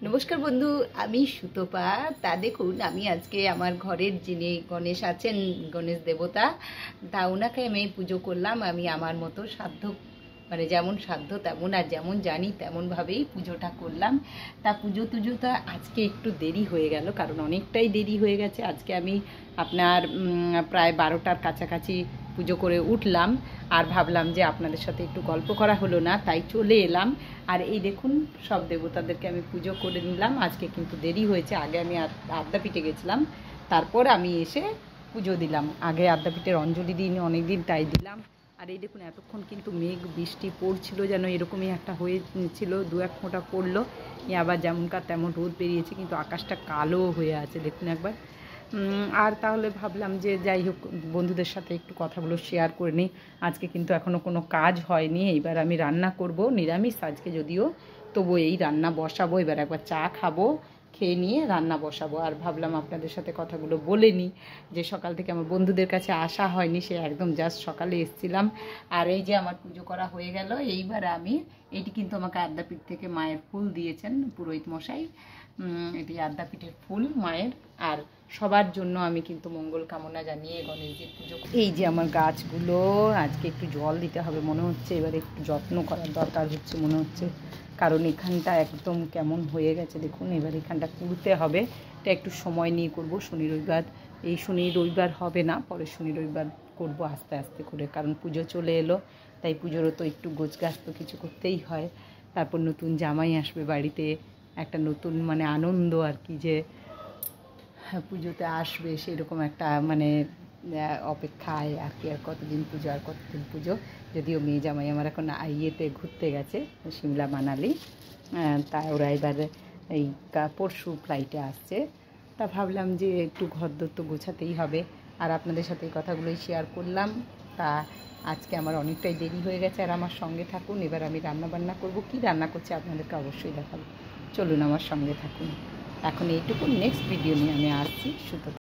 নমস্কার বন্ধু, আমি সুতপা। তা দেখুন, আমি আজকে আমার ঘরের যিনি গণেশ আছেন, গণেশ দেবতা, তা ওনাকে আমি পুজো করলাম। আমি আমার মতো সাধ্য, মানে যেমন সাধ্য তেমন আর যেমন জানি তেমনভাবেই পুজোটা করলাম। তা পুজোটা আজকে একটু দেরি হয়ে গেল, কারণ অনেকটাই দেরি হয়ে গেছে। আজকে আমি আপনার প্রায় 12টার কাছাকাছি পুজো করে উঠলাম, আর ভাবলাম যে আপনাদের সাথে একটু গল্প করা হলো না, তাই চলে এলাম। আর এই দেখুন, সব দেবতাদেরকে আমি পুজো করে নিলাম। আজকে কিন্তু দেরি হয়েছে, আগে আমি আদ্যাপীঠে গেছিলাম, তারপর আমি এসে পুজো দিলাম। আগে আদ্যাপীঠের অঞ্জলি দিন অনেক দিন, তাই দিলাম। আর এই দেখুন, এতক্ষণ কিন্তু মেঘ বৃষ্টি পড়ছিল, যেন এরকমই একটা হয়েছিল, দু এক ফোঁটা পড়লো, আবার যেমনকার তেমন রোদ বেরিয়েছে, কিন্তু আকাশটা কালো হয়ে আছে দেখুন একবার। আর তাহলে ভাবলাম যে যাই হোক, বন্ধুদের সাথে একটু কথাগুলো শেয়ার করে নিই। আজকে কিন্তু এখনও কোনো কাজ হয়নি। এইবার আমি রান্না করব, নিরামিষ আজকে যদিও, তবু এই রান্না বসাবো। এবার একবার চা খাবো, খেয়ে নিয়ে রান্না বসাবো। আর ভাবলাম আপনাদের সাথে কথাগুলো বলে নিই, যে সকাল থেকে আমার বন্ধুদের কাছে আসা হয়নি, সে একদম জাস্ট সকালে এসেছিলাম। আর এই যে আমার পুজো করা হয়ে গেল। এইবার আমি, এটি কিন্তু আমাকে আদ্যাপীঠ থেকে মায়ের ফুল দিয়েছেন পুরোহিত মশাই। এটি আদ্যাপীঠের ফুল মায়ের। আর সবার জন্য আমি কিন্তু মঙ্গল কামনা জানিয়ে গণেশজির পুজো। এই যে আমার গাছগুলো, আজকে একটু জল দিতে হবে মনে হচ্ছে, এবার একটু যত্ন করার দরকার হচ্ছে মনে হচ্ছে, কারণ এখানটা একদম কেমন হয়ে গেছে দেখুন। এবার এখানটা কুড়তে হবে, এটা একটু সময় নিয়ে করব। শনি রবিবার, এই শনি রবিবার হবে না, পরে শনি রবিবার করব আস্তে আস্তে করে, কারণ পুজো চলে এলো, তাই পুজোরও তো একটু গোছগাছ তো কিছু করতেই হয়। তারপর নতুন জামাই আসবে বাড়িতে, একটা নতুন মানে আনন্দ আর কি, যে পুজোতে আসবে সেরকম একটা মানে অপেক্ষায় আর কি। আর কতদিন পুজো, আর কতদিন পুজো। যদিও মেয়ে জামাই আমার এখন ইয়েতে ঘুরতে গেছে, সিমলা মানালি, তা ওরা এবার এই পরশু ফ্লাইটে আসছে। তা ভাবলাম যে একটু ঘরদোর তো গোছাতেই হবে, আর আপনাদের সাথে এই কথাগুলোই শেয়ার করলাম। তা আজকে আমার অনেকটাই দেরি হয়ে গেছে, আর আমার সঙ্গে থাকুন। এবার আমি রান্না করব, কি রান্না করছি আপনাদেরকে অবশ্যই দেখাবো। চলুন আমার সঙ্গে থাকুন। এখন এইটুকু, নেক্সট ভিডিও নিয়ে আমি আসছি। সুতরাং